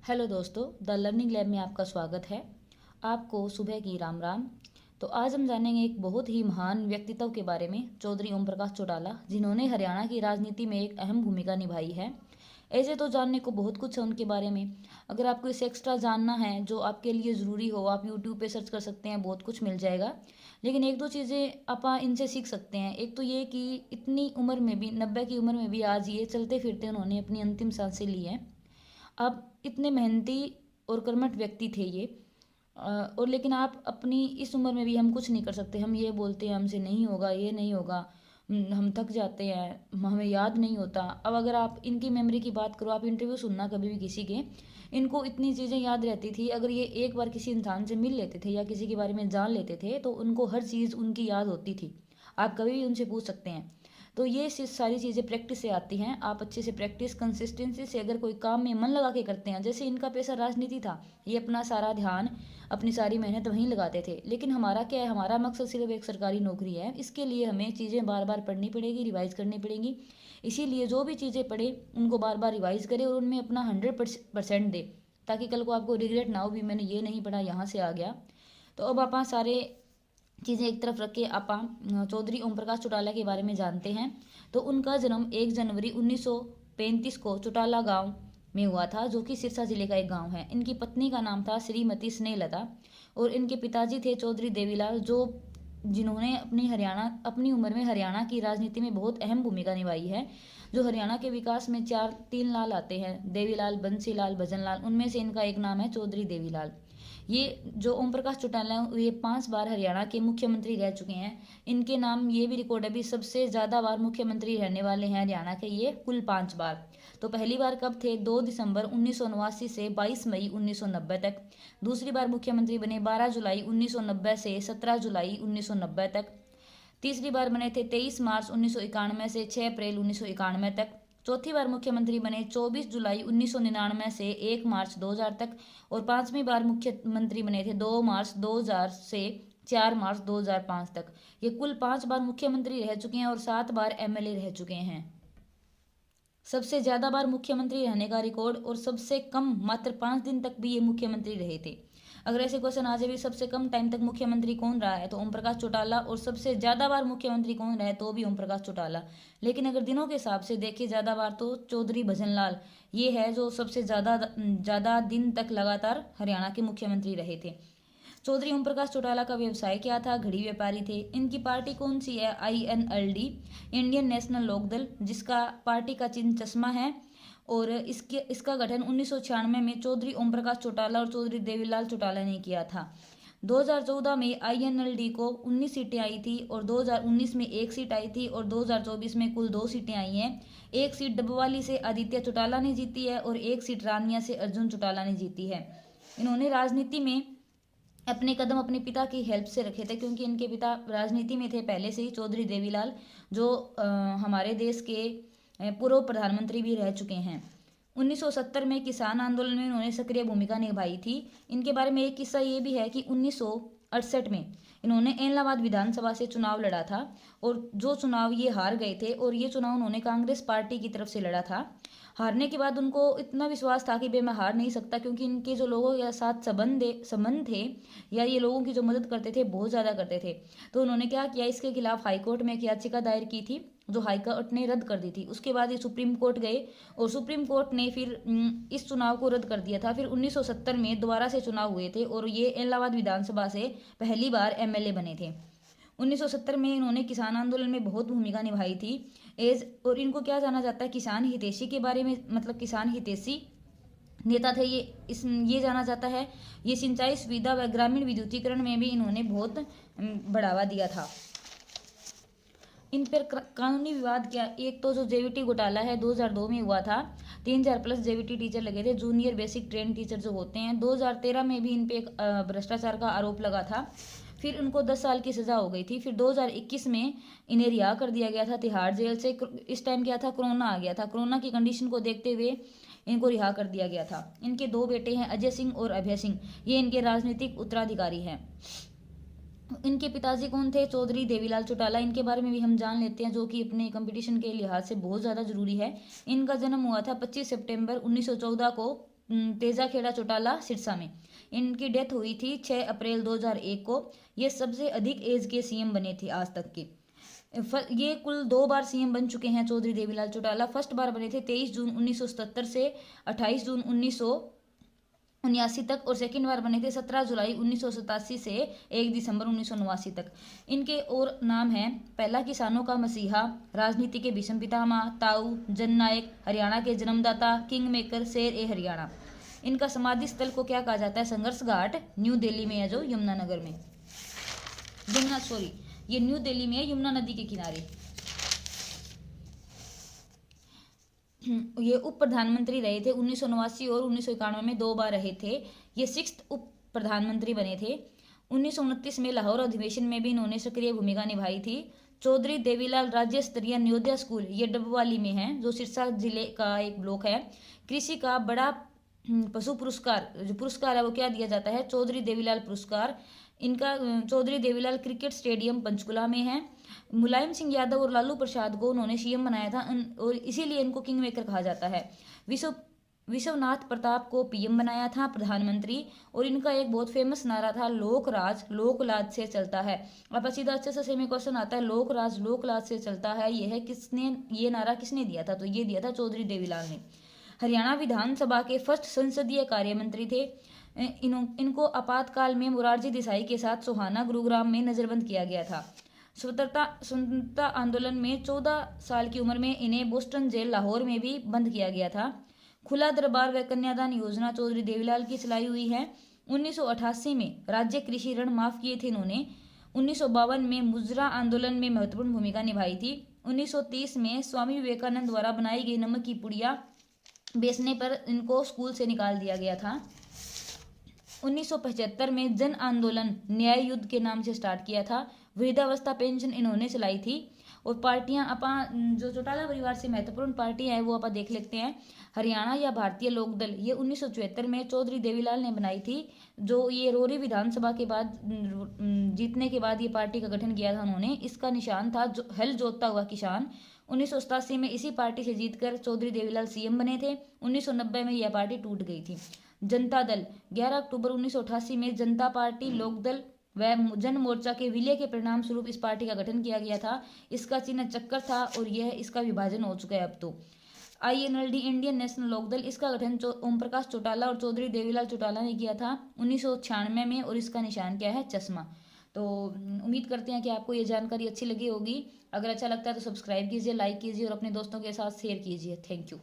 Hello दोस्तों, the learning lab में आपका स्वागत है। आपको सुबह की राम राम। तो आज हम जानेंगे एक बहुत ही महान व्यक्तित्व के बारे में, चौधरी ओम प्रकाश चौटाला, जिन्होंने हरियाणा की राजनीति में एक अहम भूमिका निभाई है। ऐसे तो जानने को बहुत कुछ है उनके बारे में। अगर आपको इसे एक्स्ट्रा जानना है जो आपके लिए ज़रूरी हो, आप यूट्यूब पे सर्च कर सकते हैं, बहुत कुछ मिल जाएगा। लेकिन एक दो चीज़ें आप इनसे सीख सकते हैं। एक तो ये कि इतनी उम्र में भी, 90 की उम्र में भी आज ये चलते फिरते उन्होंने अपनी अंतिम सांसें ली हैं। अब इतने मेहनती और कर्मठ व्यक्ति थे ये। और लेकिन आप अपनी इस उम्र में भी हम कुछ नहीं कर सकते। हम ये बोलते हैं हमसे नहीं होगा, ये नहीं होगा, हम थक जाते हैं, हमें याद नहीं होता। अब अगर आप इनकी मेमोरी की बात करो, आप इंटरव्यू सुनना कभी भी किसी के, इनको इतनी चीज़ें याद रहती थी। अगर ये एक बार किसी इंसान से मिल लेते थे या किसी के बारे में जान लेते थे तो उनको हर चीज़ उनकी याद होती थी। आप कभी भी उनसे पूछ सकते हैं। तो ये सारी चीज़ें प्रैक्टिस से आती हैं। आप अच्छे से प्रैक्टिस, कंसिस्टेंसी से अगर कोई काम में मन लगा के करते हैं, जैसे इनका पेशा राजनीति था, ये अपना सारा ध्यान, अपनी सारी मेहनत वहीं लगाते थे। लेकिन हमारा क्या है, हमारा मकसद सिर्फ एक सरकारी नौकरी है। इसके लिए हमें चीज़ें बार बार पढ़नी पड़ेगी, रिवाइज करनी पड़ेंगी। इसीलिए जो भी चीज़ें पढ़े उनको बार बार रिवाइज करें और उनमें अपना 100% दे, ताकि कल को आपको रिग्रेट ना हो भी मैंने ये नहीं पढ़ा, यहाँ से आ गया। तो अब आप सारे चीज़ें एक तरफ रख के आप चौधरी ओम प्रकाश चौटाला के बारे में जानते हैं। तो उनका जन्म 1 जनवरी 1935 को चौटाला गांव में हुआ था, जो कि सिरसा जिले का एक गांव है। इनकी पत्नी का नाम था श्रीमती स्नेहलता और इनके पिताजी थे चौधरी देवीलाल, जिन्होंने अपनी उम्र में हरियाणा की राजनीति में बहुत अहम भूमिका निभाई है। जो हरियाणा के विकास में तीन लाल आते हैं, देवीलाल, बंसीलाल, भजनलाल, उनमें से इनका एक नाम है चौधरी देवीलाल। ये जो ओम प्रकाश चौटाला हैं, ये 5 बार हरियाणा के मुख्यमंत्री रह चुके हैं। इनके नाम ये भी रिकॉर्ड है भी, सबसे ज़्यादा बार मुख्यमंत्री रहने वाले हैं हरियाणा के ये, कुल 5 बार। तो पहली बार कब थे, 2 दिसंबर 1989 से 22 मई 1990 तक। दूसरी बार मुख्यमंत्री बने 12 जुलाई 1990 से 17 जुलाई 1990 तक। तीसरी बार बने थे 23 मार्च 1991 से 6 अप्रैल 1991 तक। चौथी बार मुख्यमंत्री बने 24 जुलाई 1999 से 1 मार्च 2000 तक। और पांचवी बार मुख्यमंत्री बने थे 2 मार्च 2000 से 4 मार्च 2005 तक। ये कुल 5 बार मुख्यमंत्री रह चुके हैं और 7 बार एमएलए रह चुके हैं। सबसे ज्यादा बार मुख्यमंत्री रहने का रिकॉर्ड और सबसे कम मात्र 5 दिन तक भी ये मुख्यमंत्री रहे थे। अगर ऐसे क्वेश्चन आ जाए भी सबसे कम टाइम तक मुख्यमंत्री कौन रहा है, तो ओम प्रकाश चौटाला। और सबसे ज्यादा बार मुख्यमंत्री कौन रहा है, तो भी ओम प्रकाश चौटाला। लेकिन अगर दिनों के हिसाब से देखिए ज्यादा बार, तो चौधरी भजनलाल ये है जो सबसे ज्यादा दिन तक लगातार हरियाणा के मुख्यमंत्री रहे थे। चौधरी ओम प्रकाश चौटाला का व्यवसाय क्या था, घड़ी व्यापारी थे। इनकी पार्टी कौन सी है, INLD, इंडियन नेशनल लोकदल, जिसका पार्टी का चिन्ह चश्मा है। और इसका गठन 1996 में चौधरी ओम प्रकाश चौटाला और चौधरी देवीलाल चौटाला ने किया था। 2014 में INLD को 19 सीटें आई थी और 2019 में 1 सीट आई थी और 2024 में कुल 2 सीटें आई हैं। 1 सीट डबवाली से आदित्य चौटाला ने जीती है और 1 सीट रानिया से अर्जुन चौटाला ने जीती है। इन्होंने राजनीति में अपने कदम अपने पिता की हेल्प से रखे थे, क्योंकि इनके पिता राजनीति में थे पहले से ही, चौधरी देवीलाल, जो हमारे देश के पूर्व प्रधानमंत्री भी रह चुके हैं। 1970 में किसान आंदोलन में इन्होंने सक्रिय भूमिका निभाई थी। इनके बारे में एक किस्सा ये भी है कि 1968 में इन्होंने इलाहाबाद विधानसभा से चुनाव लड़ा था और जो चुनाव ये हार गए थे, और ये चुनाव उन्होंने कांग्रेस पार्टी की तरफ से लड़ा था। हारने के बाद उनको इतना विश्वास था कि भाई मैं हार नहीं सकता, क्योंकि इनके जो लोगों के साथ संबंध थे या ये लोगों की जो मदद करते थे बहुत ज़्यादा करते थे। तो उन्होंने क्या किया, इसके खिलाफ हाईकोर्ट में एक याचिका दायर की थी, जो हाईकोर्ट ने रद्द कर दी थी। उसके बाद ये सुप्रीम कोर्ट गए और सुप्रीम कोर्ट ने फिर इस चुनाव को रद्द कर दिया था। फिर 1970 में दोबारा से चुनाव हुए थे और ये इलाहाबाद विधानसभा से पहली बार MLA बने थे। 1970 में इन्होंने किसान आंदोलन में बहुत भूमिका निभाई थी। और इनको क्या जाना जाता है, किसान हितैषी के बारे में, मतलब किसान हितैषी नेता थे ये जाना जाता है। ये सिंचाई सुविधा व ग्रामीण विद्युतीकरण में भी इन्होंने बहुत बढ़ावा दिया था। इन पर कानूनी विवाद क्या, एक तो जो JVT घोटाला है 2002 में हुआ था, 3000 प्लस JVT टीचर लगे थे, जूनियर बेसिक ट्रेन टीचर जो होते हैं। 2013 में भी इन पे एक भ्रष्टाचार का आरोप लगा था, फिर उनको 10 साल की सजा हो गई थी। फिर 2021 में इन्हें रिहा कर दिया गया था तिहाड़ जेल से। इस टाइम क्या था, कोरोना आ गया था। कोरोना की कंडीशन को देखते हुए इनको रिहा कर दिया गया था। इनके 2 बेटे हैं, अजय सिंह और अभय सिंह, ये इनके राजनीतिक उत्तराधिकारी हैं। इनके पिताजी कौन थे, चौधरी देवीलाल चौटाला। इनके बारे में भी हम जान लेते हैं, जो कि अपने कंपटीशन के लिहाज से बहुत ज़्यादा जरूरी है। इनका जन्म हुआ था 25 सितंबर 1914 को तेजाखेड़ा चौटाला सिरसा में। इनकी डेथ हुई थी 6 अप्रैल 2001 को। ये सबसे अधिक एज के सीएम बने थे आज तक के। ये कुल 2 बार सीएम बन चुके हैं चौधरी देवीलाल चौटाला। फर्स्ट बार बने थे 23 जून 1977 से 28 जून 1979 तक, और सेकंड बार बने थे 17 जुलाई 1987 से 1 दिसंबर 1989 तक। इनके और नाम हैं: पहला किसानों का मसीहा, राजनीति के भीष्म पितामह, ताऊ, जननायक, हरियाणा के जन्मदाता, किंग मेकर, शेर ए हरियाणा। इनका समाधि स्थल को क्या कहा जाता है? संघर्ष घाट न्यू दिल्ली में है, जो यमुनानगर में, ये न्यू दिल्ली में है, यमुना नदी के किनारे। ये उप प्रधानमंत्री रहे थे 1989 और 1991 में 2 बार रहे थे। ये 6th उप प्रधानमंत्री बने थे। 1929 में लाहौर अधिवेशन में भी इन्होंने सक्रिय भूमिका निभाई थी। चौधरी देवीलाल राज्य स्तरीय नवोदय स्कूल, ये डबवाली में है, जो सिरसा जिले का एक ब्लॉक है। कृषि का बड़ा पशु पुरस्कार, जो पुरस्कार है वो क्या दिया जाता है? चौधरी देवीलाल पुरस्कार। इनका चौधरी देवीलाल क्रिकेट स्टेडियम पंचकुला में है। मुलायम सिंह यादव और लालू प्रसाद को उन्होंने सीएम बनाया था, और इसीलिए इनको किंग मेकर कहा जाता है। विश्वनाथ प्रताप को पीएम बनाया था, प्रधानमंत्री। और इनका एक बहुत फेमस नारा था, लोक राज लोक लाज से चलता है। अब सीधा अच्छे से में क्वेश्चन आता है, लोक राज लोक लाज से चलता है, ये नारा किसने दिया था? तो ये दिया था चौधरी देवीलाल ने। हरियाणा विधानसभा के फर्स्ट संसदीय कार्य मंत्री थे। इनको आपातकाल में मोरारजी देसाई के साथ सोहाना गुरुग्राम में नजरबंद किया गया था। स्वतंत्रता आंदोलन में 14 साल की उम्र में इन्हें बोस्टन जेल लाहौर में भी बंद किया गया था। खुला दरबार व कन्यादान योजना चौधरी देवीलाल की चलाई हुई है। 1988 में राज्य कृषि ऋण माफ किए थे इन्होंने। 1952 में मुजरा आंदोलन में महत्वपूर्ण भूमिका निभाई थी। 1930 में स्वामी विवेकानंद द्वारा बनाई गई नमक की पुड़िया बेचने पर इनको स्कूल से निकाल दिया गया था। 1975 में जन आंदोलन न्याय युद्ध के नाम से स्टार्ट किया था। वृद्धावस्था पेंशन इन्होंने चलाई थी। और पार्टियां जो चौटाला परिवार से महत्वपूर्ण पार्टियां हैं वो आप देख लेते हैं। हरियाणा या भारतीय लोकदल, ये 1974 में चौधरी देवीलाल ने बनाई थी। जो ये रोरी विधानसभा के बाद जीतने के बाद ये पार्टी का गठन किया था उन्होंने। इसका निशान था हल जोतता हुआ किसान। 1987 में इसी पार्टी से जीतकर चौधरी देवीलाल सीएम बने थे। 1990 में यह पार्टी टूट गई थी। जनता दल, 11 अक्टूबर 1988 में जनता पार्टी, लोकदल व जन मोर्चा के विलय के परिणाम स्वरूप इस पार्टी का गठन किया गया था। इसका चिन्ह चक्कर था, और यह इसका विभाजन हो चुका है अब तो। INLD, इंडियन नेशनल लोकदल, इसका गठन ओम प्रकाश चौटाला और चौधरी देवीलाल चौटाला ने किया था 1996 में, और इसका निशान क्या है? चश्मा। तो उम्मीद करते हैं कि आपको ये जानकारी अच्छी लगी होगी। अगर अच्छा लगता है तो सब्सक्राइब कीजिए, लाइक कीजिए और अपने दोस्तों के साथ शेयर कीजिए। Thank you.